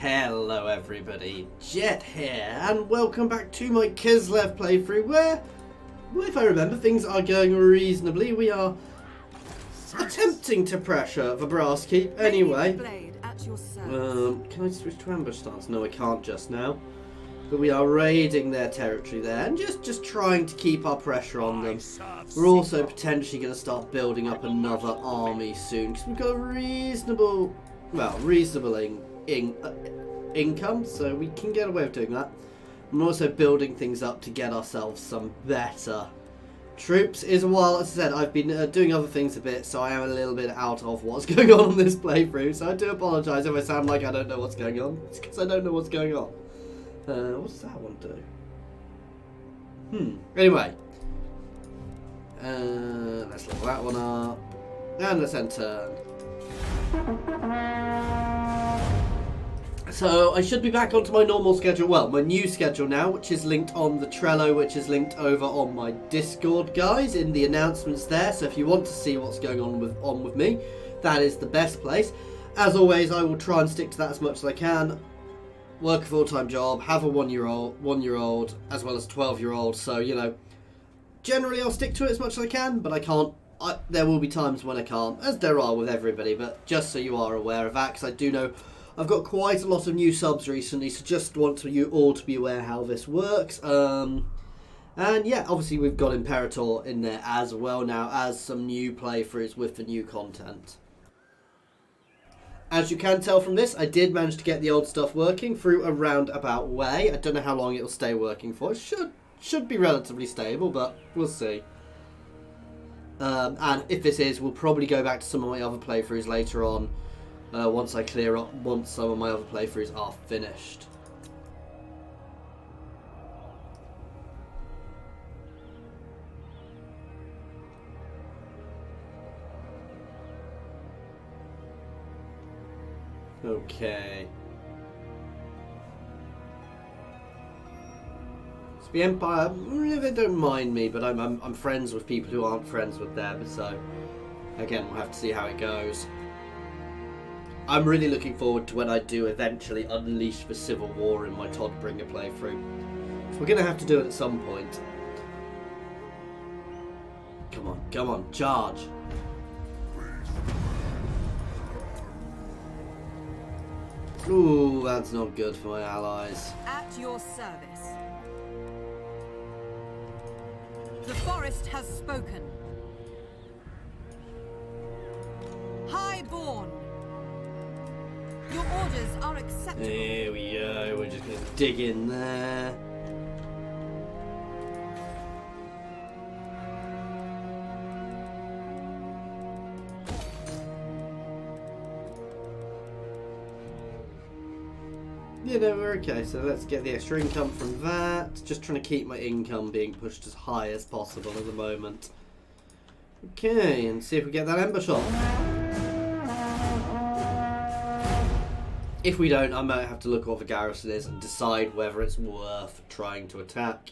Hello everybody, Jet here, and welcome back to my Kislev playthrough where, if I remember, things are going reasonably. We are attempting to pressure the brass keep anyway. Can I switch to ambush stance? No, I can't just now. But we are raiding their territory there and just trying to keep our pressure on them. We're also potentially going to start building up another army soon because we've got a reasonable income, so we can get away with doing that. I'm also building things up to get ourselves some better troops. As I said, I've been doing other things a bit, so I am a little bit out of what's going on this playthrough, so I do apologise if I sound like I don't know what's going on. It's because I don't know what's going on. What does that one do? Anyway. Let's level that one up. And let's end turn. So, I should be back onto my normal schedule. Well, my new schedule now, which is linked on the Trello, which is linked over on my Discord, guys, in the announcements there. So if you want to see what's going on with me, that is the best place. As always, I will try and stick to that as much as I can. Work a full-time job, have a one-year-old, as well as a 12-year-old. So, you know, generally I'll stick to it as much as I can, but I can't. There will be times when I can't, as there are with everybody. But just so you are aware of that, because I do know I've got quite a lot of new subs recently, so just want you all to be aware how this works. And yeah, obviously we've got Imperator in there as well now, as some new playthroughs with the new content. As you can tell from this, I did manage to get the old stuff working through a roundabout way. I don't know how long it'll stay working for. It should be relatively stable, but we'll see. And if this is, we'll probably go back to some of my other playthroughs later on, once some of my other playthroughs are finished. Okay. So the Empire, they don't mind me, but I'm friends with people who aren't friends with them, so again, we'll have to see how it goes. I'm really looking forward to when I do eventually unleash the Civil War in my Toddbringer playthrough. So we're going to have to do it at some point. Come on, charge! Ooh, that's not good for my allies. At your service. The forest has spoken. Highborn. Your orders are acceptable. Here we go. We're just going to dig in there. You know, we're okay, so let's get the extra income from that. Just trying to keep my income being pushed as high as possible at the moment. Okay, and see if we get that ember shot. If we don't, I might have to look at what the garrison is and decide whether it's worth trying to attack.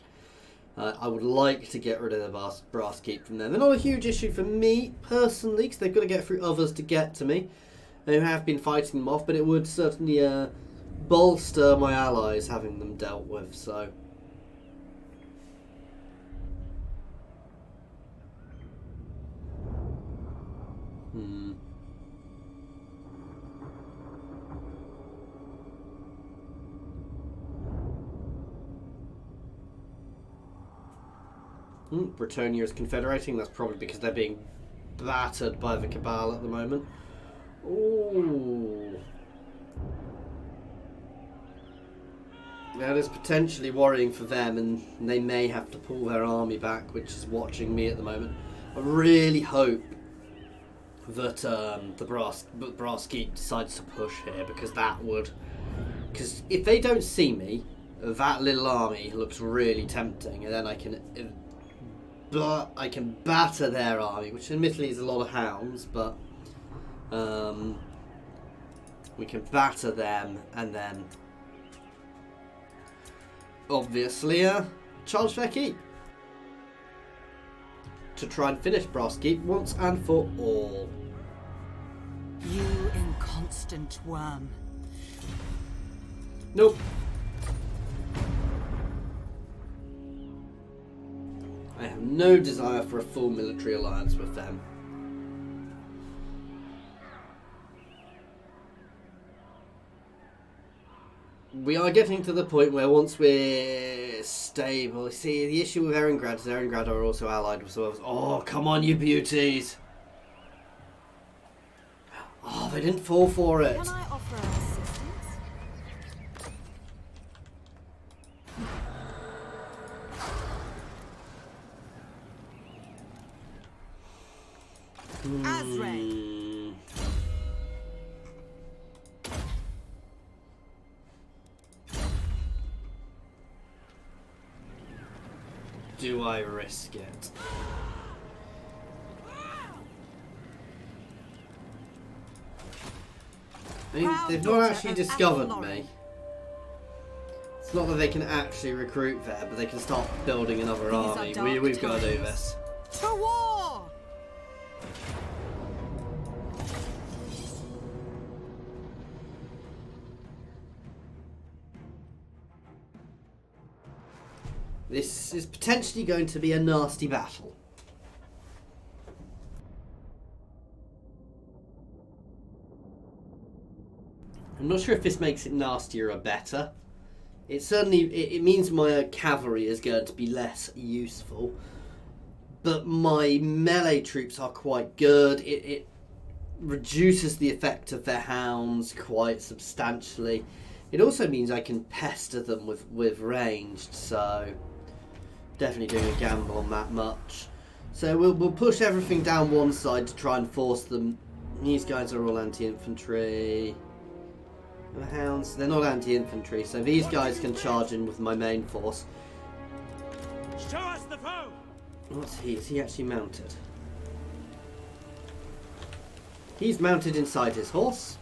I would like to get rid of the brass keep from them. They're not a huge issue for me, personally, because they've got to get through others to get to me. They have been fighting them off, but it would certainly bolster my allies having them dealt with, so. Bretonia is confederating. That's probably because they're being battered by the Cabal at the moment. Ooh. That is potentially worrying for them, and they may have to pull their army back, which is watching me at the moment. I really hope that the brass keep decides to push here, because if they don't see me, that little army looks really tempting, and then I can batter their army, which admittedly is a lot of hounds, but we can batter them, and then obviously charge their keep to try and finish brass keep once and for all. You inconstant worm. Nope. I have no desire for a full military alliance with them. We are getting to the point where once we're stable... See, the issue with Erengrad is Erengrad are also allied with us. Oh, come on, you beauties! Oh, they didn't fall for it. Can I offer assistance? Azrael. Do I risk it? I mean, they've not actually discovered me. It's not that they can actually recruit there, but they can start building another army. We've got to do this. To war! This is potentially going to be a nasty battle. I'm not sure if this makes it nastier or better. It certainly it means my cavalry is going to be less useful, but my melee troops are quite good. It reduces the effect of their hounds quite substantially. It also means I can pester them with ranged, so definitely doing a gamble on that much. So we'll push everything down one side to try and force them. These guys are all anti-infantry. The hounds, they're not anti-infantry, so these guys can charge in with my main force. Show us the foe. What's he? Is he actually mounted? He's mounted inside his horse,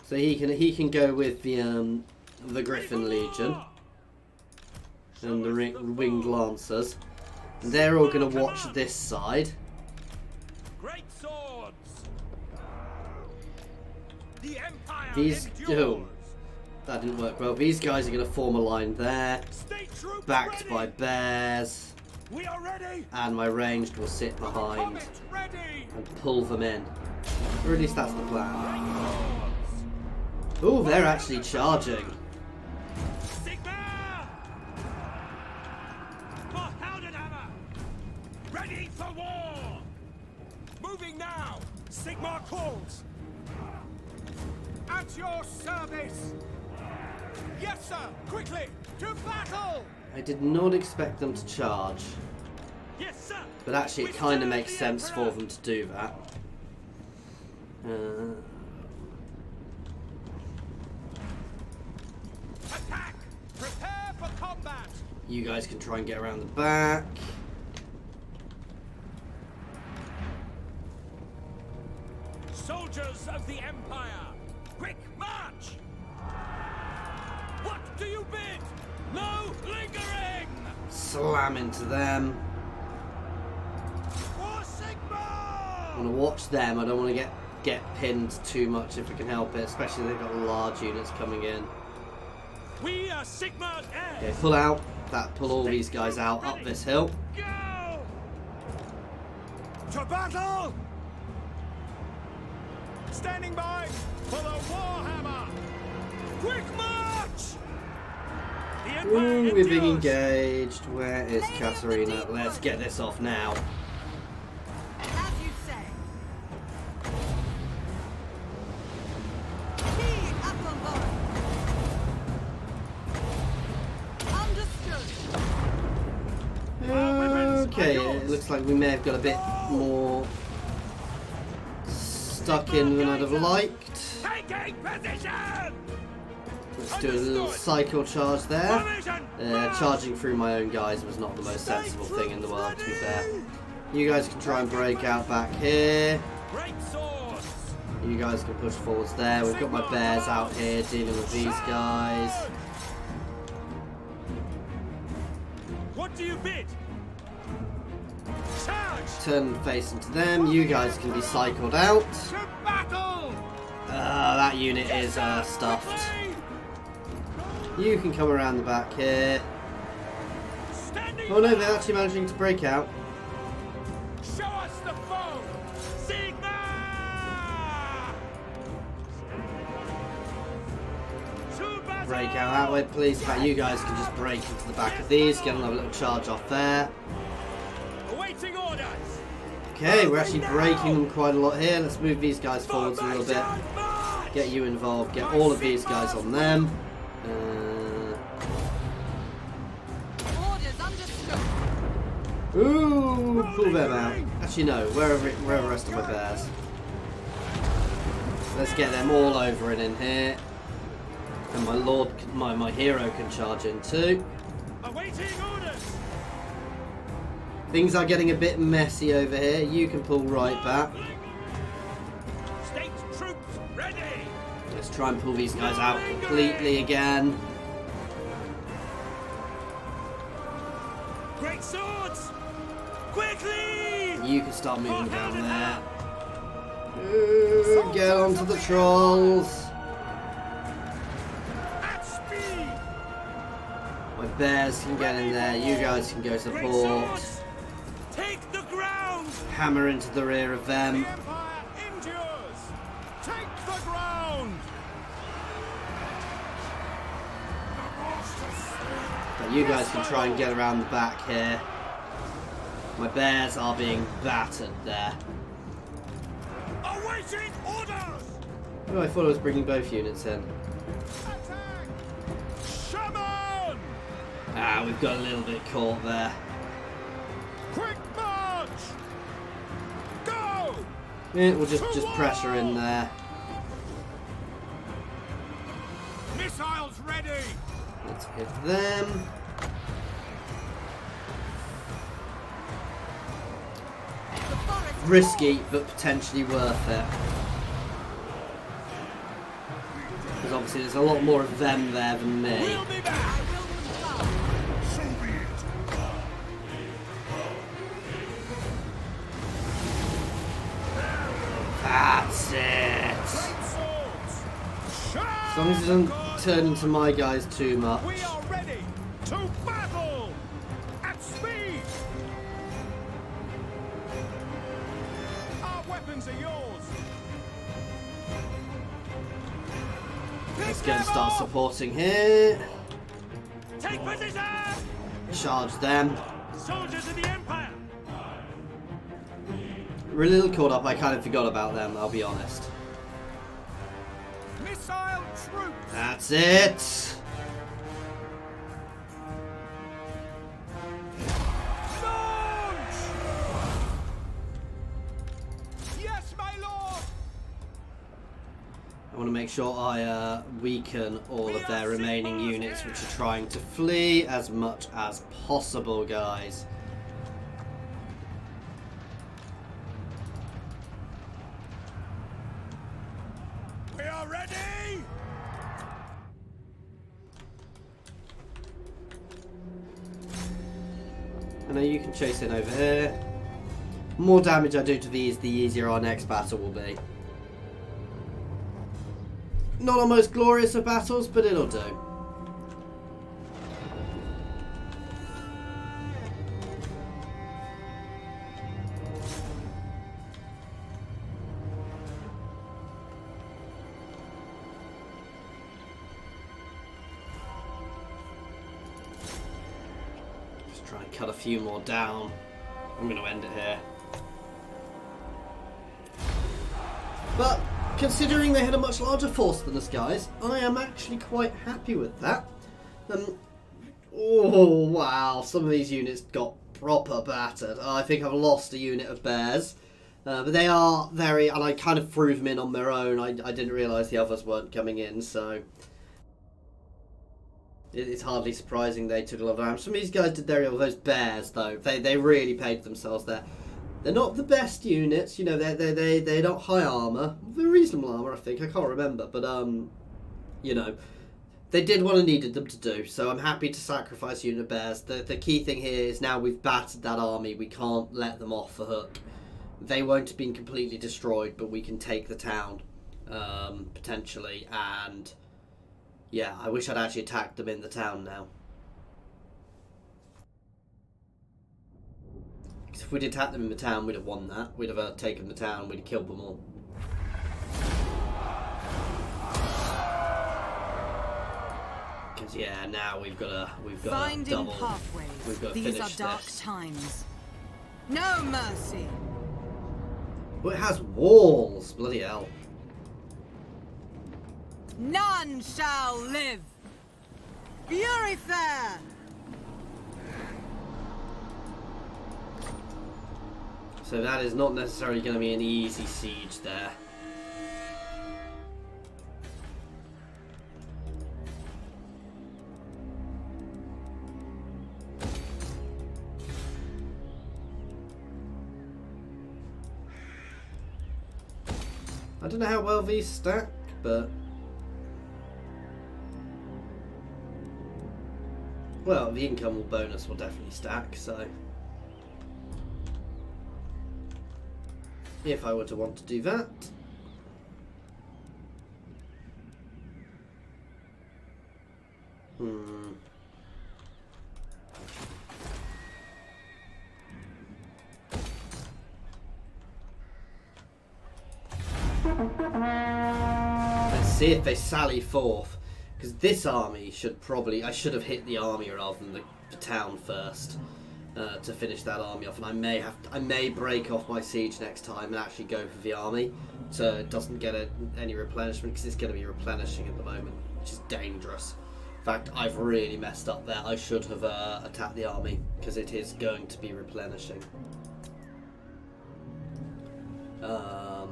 so he can go with the Griffin Legion and the Winged Lancers, and they're all going to watch this side. Great swords. The Empire These endures. that didn't work well. These guys are going to form a line there, State troops backed ready. by bears, We are ready. and my ranged will sit behind Comet ready. and pull them in. Or at least that's the plan. Swords. Oh, they're actually charging. Sigma. For Heldenhammer. Ready for war. Moving now. Sigma calls. At your service. Yes, sir. Quickly to battle. I did not expect them to charge, Yes, sir. but actually it kind of makes sense for them to do that. Attack. Prepare for combat. You guys can try and get around the back. Soldiers of the Empire, quick march! What do you bid? No lingering! Slam into them. For Sigma! I want to watch them. I don't want to get pinned too much if we can help it, especially if they've got large units coming in. We are Sigma's Okay, heirs! pull out. Pull all these guys out up this hill. Go! To battle! Standing by for the Warhammer! Quick march! The Empire Ooh, we're being endures. engaged. Where is Katarina? Let's get this off now. As you say. Key Atlanborough. Understood. Okay, it looks like we may have got a bit more stuck in than I'd have liked. Taking position! Let's do a little cycle charge there. Charging through my own guys was not the most sensible thing in the world, to be fair. You guys can try and break out back here. Great swords! You guys can push forwards there. We've got my bears out here dealing with these guys. What do you bid? Charge! Turn facing to them. You guys can be cycled out. To battle! That unit is stuffed. You can come around the back here. Standing Oh no, back. they're actually managing to break out. Show us the foe! Sigma! To battle! Break out that way, please. In fact, you guys can just break into the back of these. Get another little charge off there. Awaiting orders! Okay, we're actually breaking them quite a lot here. Let's move these guys forwards a little bit. Formation march! Get you involved. Get all of these guys on them. Orders understood. Ooh, pull them out. Actually, no. Where are the rest of my bears? Let's get them all over and in here. And my lord, my hero can charge in too. Awaiting orders! Things are getting a bit messy over here. You can pull right back. State troops ready! Let's try and pull these guys out completely again. Great swords! Quickly! You can start moving down there. Ooh, get onto the trolls. At speed! My bears can get in there. You guys can go Great support. swords! Take the ground! Hammer into the rear of The them. Empire endures! Take the ground! But you guys can try and get around the back here. My bears are being battered there. Awaiting orders! Oh, I thought I was bringing both units in. Attack! Shaman! Ah, we've got a little bit caught there. Quick march! Go! Yeah, we'll just pressure in there. Missiles ready! Let's hit them. The forest. Risky, but potentially worth it. Because obviously there's a lot more of them there than me. We'll be back! I will comply. So be it! That's it. Great swords! As long as it doesn't turn into my guys too much. We are ready to battle! At speed! Our weapons are yours! Let's go and start supporting here. Take position! Charge them. Soldiers of the Empire! We're a little caught up. I kind of forgot about them, I'll be honest. Missile troops! That's it. Launch! Yes, my lord! I want to make sure I weaken all of their remaining units which are trying to flee as much as possible, guys. We are ready! I know you can chase in over here. More damage I do to these, the easier our next battle will be. Not our most glorious of battles, but it'll do. Just try and cut a few more down. I'm going to end it here. But considering they had a much larger force than us, guys, I am actually quite happy with that. Oh wow, some of these units got proper battered. I think I've lost a unit of bears, but they are very, and I kind of threw them in on their own. I didn't realise the others weren't coming in, so it's hardly surprising they took a lot of damage. Some of these guys did their those bears though. They really paid themselves there. They're not the best units, you know. They're not high armor. They're reasonable armor, I think. I can't remember, but you know, they did what I needed them to do. So I'm happy to sacrifice unit of bears. The key thing here is now we've battered that army. We can't let them off the hook. They won't have been completely destroyed, but we can take the town potentially and Yeah, I wish I'd actually attacked them in the town now. Because if we'd attacked them in the town, we'd have won that. We'd have taken the town, we'd have killed them all. Because yeah, now we've got to Finding double. pathways. We've got to These finish are dark this. times. No mercy. But it has walls, bloody hell. None shall live. Fury fair. So that is not necessarily going to be an easy siege there. I don't know how well these stack, but... Well, the income bonus will definitely stack, so... If I were to want to do that... Let's see if they sally forth. Because this army should probably... I should have hit the army rather than the town first. To finish that army off, and I may break off my siege next time and actually go for the army, so it doesn't get any replenishment, because it's going to be replenishing at the moment, which is dangerous. In fact, I've really messed up there. I should have attacked the army, because it is going to be replenishing. I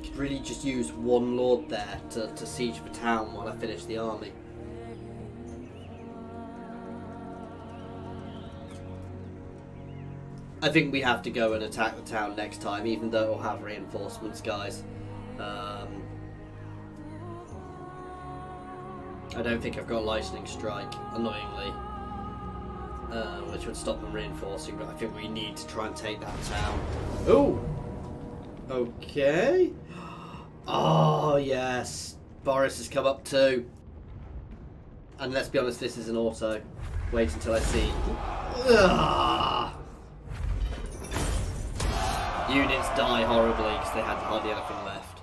could really just use one lord there to siege the town while I finish the army. I think we have to go and attack the town next time, even though it'll have reinforcements, guys. I don't think I've got lightning strike, annoyingly, which would stop them reinforcing, but I think we need to try and take that town. Ooh! Okay. Oh, yes. Boris has come up too. And let's be honest, this is an auto. Wait until I see. Ugh. Units die horribly because they had hardly anything left.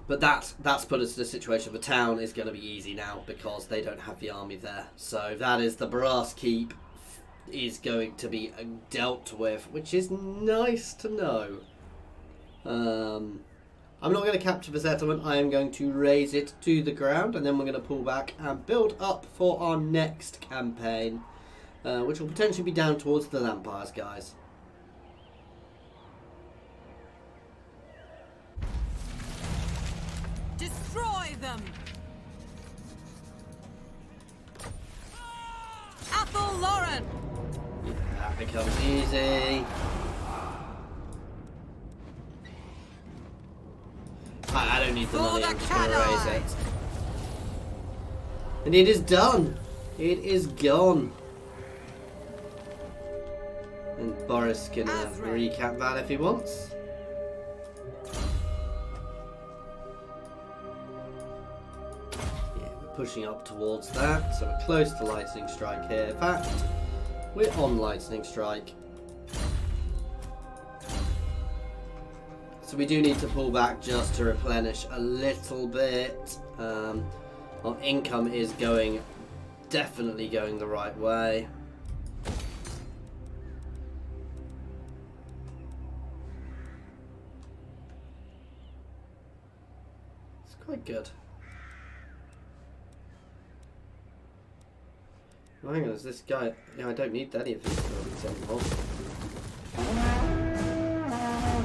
But that's put us in a situation. The town is going to be easy now because they don't have the army there. So that is the brass keep is going to be dealt with, which is nice to know. I'm not going to capture the settlement. I am going to raise it to the ground, and then we're going to pull back and build up for our next campaign. Which will potentially be down towards the Lampires, guys. Destroy them. Athel Lauren. Yeah, that becomes easy. I don't need the money, I'm just going to raise it. And it is done. It is gone. And Boris can recap that if he wants. Yeah, we're pushing up towards that, so we're close to lightning strike here. In fact, we're on lightning strike. So we do need to pull back just to replenish a little bit. Our income is definitely going the right way. Quite good. Oh, hang on, is this guy... Yeah, I don't need any of these buildings anymore.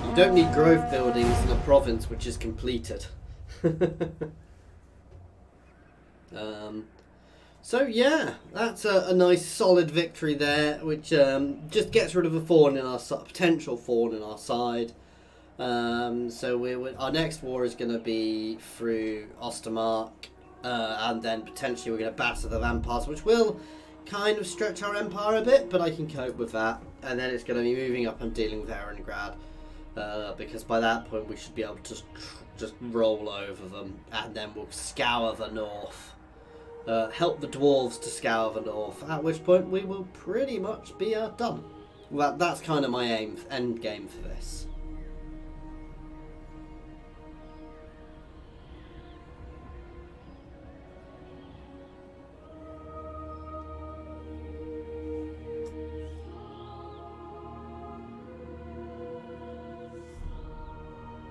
You don't need growth buildings in a province which is completed. So yeah, that's a nice solid victory there, which just gets rid of a thorn in our potential thorn in our side. So our next war is going to be through Ostermark, and then potentially we're going to batter the vampires, which will kind of stretch our empire a bit, but I can cope with that. And then it's going to be moving up and dealing with Erengrad, because by that point we should be able to just roll over them, and then we'll scour the north. Help the dwarves to scour the north, at which point we will pretty much be done. Well, that's kind of my end game for this.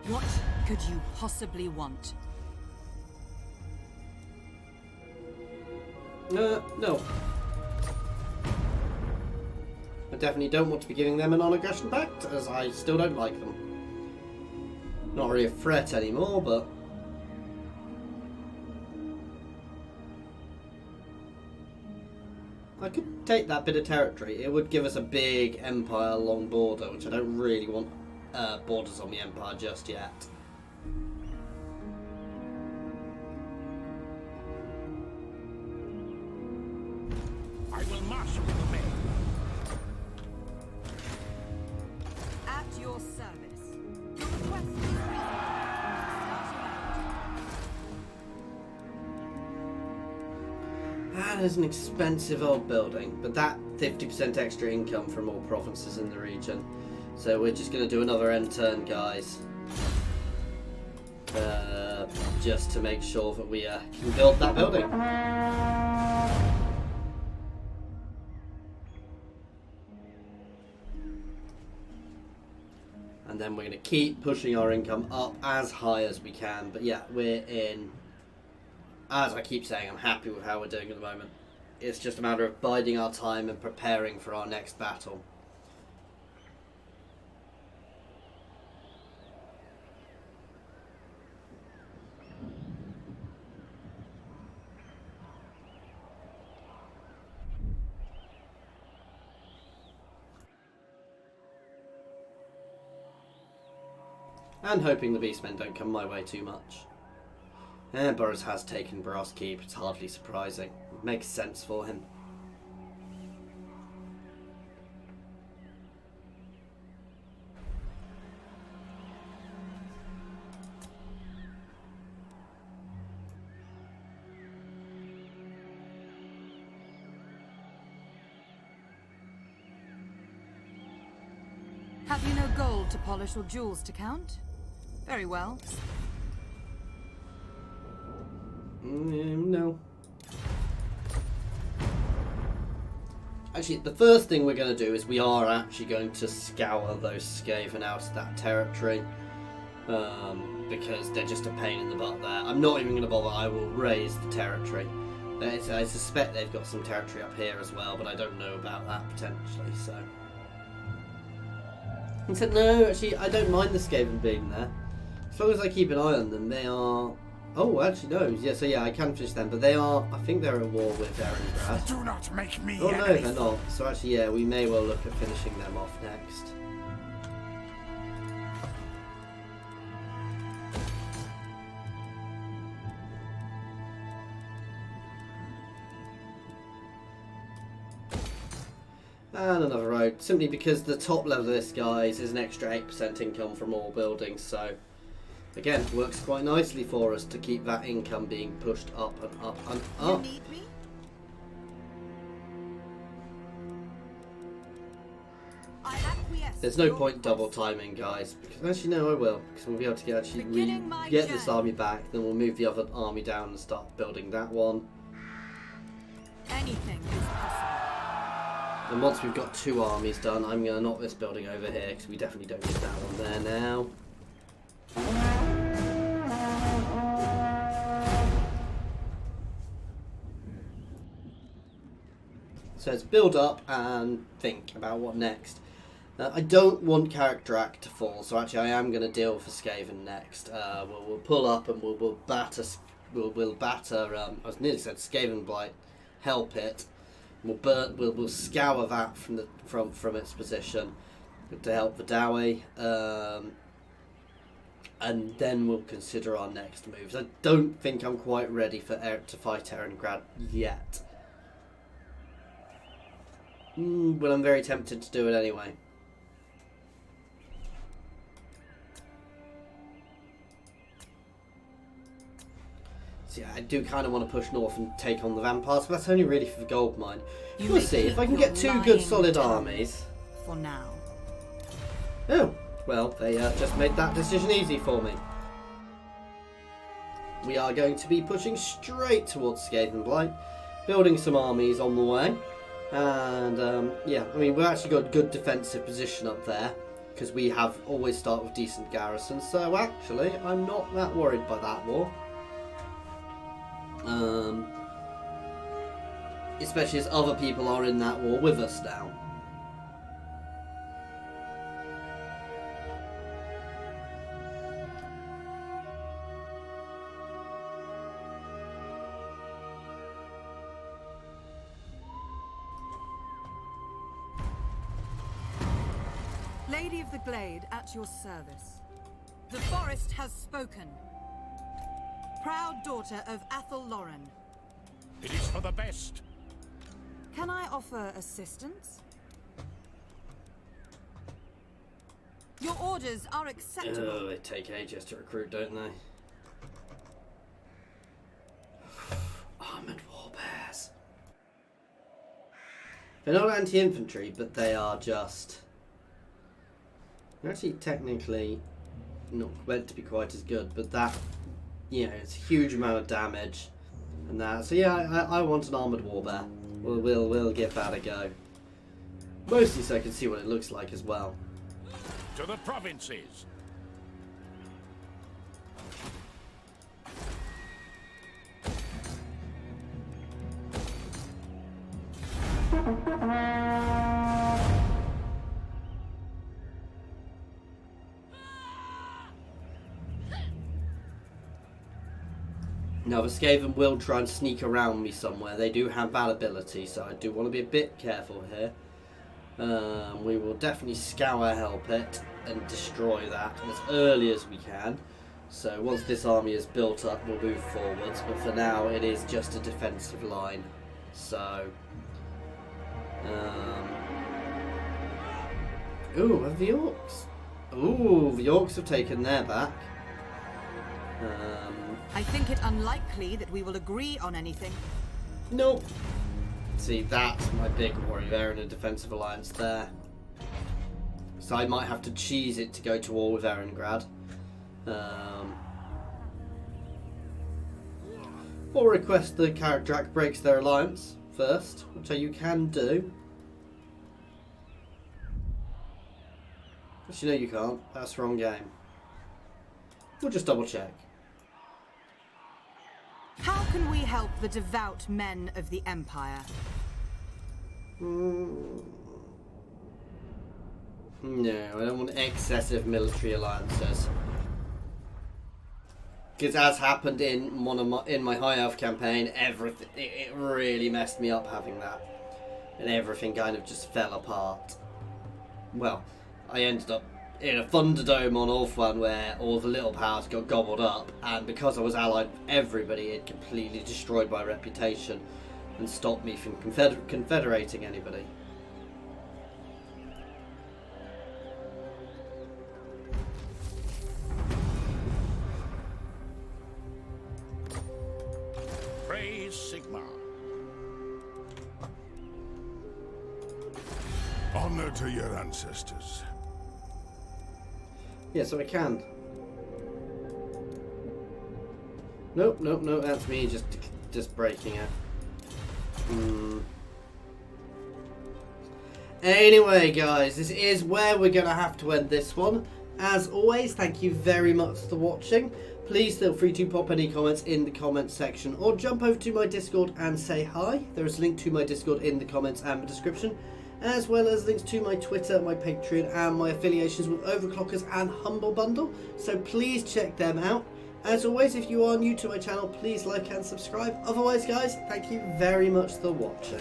What could you possibly want? No. I definitely don't want to be giving them a non-aggression pact, as I still don't like them. Not really a threat anymore, but... I could take that bit of territory. It would give us a big empire along border, which I don't really want borders on the empire just yet. I will marshal the men. At your service. Your request is reasonable. That is an expensive old building, but that 50% extra income from all provinces in the region. So we're just going to do another end turn, guys. Just to make sure that we can build that building. And then we're going to keep pushing our income up as high as we can. But yeah, we're in... As I keep saying, I'm happy with how we're doing at the moment. It's just a matter of biding our time and preparing for our next battle. And hoping the beastmen don't come my way too much. Boris has taken Brass Keep, it's hardly surprising. It makes sense for him. Have you no gold to polish or jewels to count? Very well. No. Actually, the first thing we're going to do is we are actually going to scour those Skaven out of that territory. Because they're just a pain in the butt there. I'm not even going to bother, I will raise the territory. I suspect they've got some territory up here as well, but I don't know about that potentially, so... He said, no, actually, I don't mind the Skaven being there. As long as I keep an eye on them, they are... Oh, actually, no. Yeah, so yeah, I can finish them, but they are... I think they're at war with Erengrad. Do not make me Oh, no, they're not. So actually, yeah, we may well look at finishing them off next. And another road, simply because the top level of this, guys, is an extra 8% income from all buildings, so again, works quite nicely for us to keep that income being pushed up and up and up. You need me? I acquiesce. There's no point double timing, guys, because actually no, I will, because we'll be able to get get this army back, then we'll move the other army down and start building that one. Anything is possible. And once we've got 2 armies done, I'm going to knock this building over here, because we definitely don't need that one there now. So let's build up and think about what next. I don't want Character Act to fall, so actually I am going to deal for Skaven next. We'll pull up and we'll batter. We'll batter. I was nearly said Skaven Blight. Help it. We'll scour that from its position to help the Dowie, and then we'll consider our next moves. I don't think I'm quite ready to fight Erengrad yet, but I'm very tempted to do it anyway. So yeah, I do kind of want to push north and take on the vampires, but that's only really for the gold mine. You We'll may see if I can keep get your 2 good lying solid tongue armies. For now. Oh, well, they just made that decision easy for me. We are going to be pushing straight towards Scathe and Blight, building some armies on the way. And yeah, I mean, we've actually got a good defensive position up there, because we have always start with decent garrisons. So actually, I'm not that worried by that war. Especially as other people are in that war with us now. Lady of the Glade, at your service. The forest has spoken. Proud daughter of Athel Lauren. It is for the best. Can I offer assistance? Your orders are acceptable. Oh, they take ages to recruit, don't they? Armoured warbears. They're not anti-infantry, but they are just... They're actually technically not meant to be quite as good, but that, you know, it's a huge amount of damage. And that, so yeah, I want an armoured warbear. We'll give that a go. Mostly so I can see what it looks like as well. To the provinces. Now, the Skaven will try and sneak around me somewhere. They do have that ability, so I do want to be a bit careful here. We will definitely scour Hell Pit and destroy that as early as we can. So once this army is built up, we'll move forwards. But for now, it is just a defensive line. So... Ooh, have the Orcs? Ooh, the Orcs have taken their back. I think it unlikely that we will agree on anything. Nope. See, that's my big worry there in a defensive alliance there. So I might have to cheese it to go to war with Erengrad. Or request the Karadrak breaks their alliance first, which you can do. But you know you can't. That's the wrong game. We'll just double check. How can we help the devout men of the Empire? No, I don't want excessive military alliances. Because as happened in my High Elf campaign, everything it really messed me up having that, and everything kind of just fell apart. Well, I ended up in a Thunderdome on Ulthuan where all the little powers got gobbled up, and because I was allied with everybody, it completely destroyed my reputation and stopped me from confederating anybody. Praise Sigmar. Honor to your ancestors. Yeah, so I can. Nope, that's me just breaking it. Anyway, guys, this is where we're going to have to end this one. As always, thank you very much for watching. Please feel free to pop any comments in the comments section or jump over to my Discord and say hi. There is a link to my Discord in the comments and the description, as well as links to my Twitter, my Patreon, and my affiliations with Overclockers and Humble Bundle. So please check them out. As always, if you are new to my channel, please like and subscribe. Otherwise, guys, thank you very much for watching.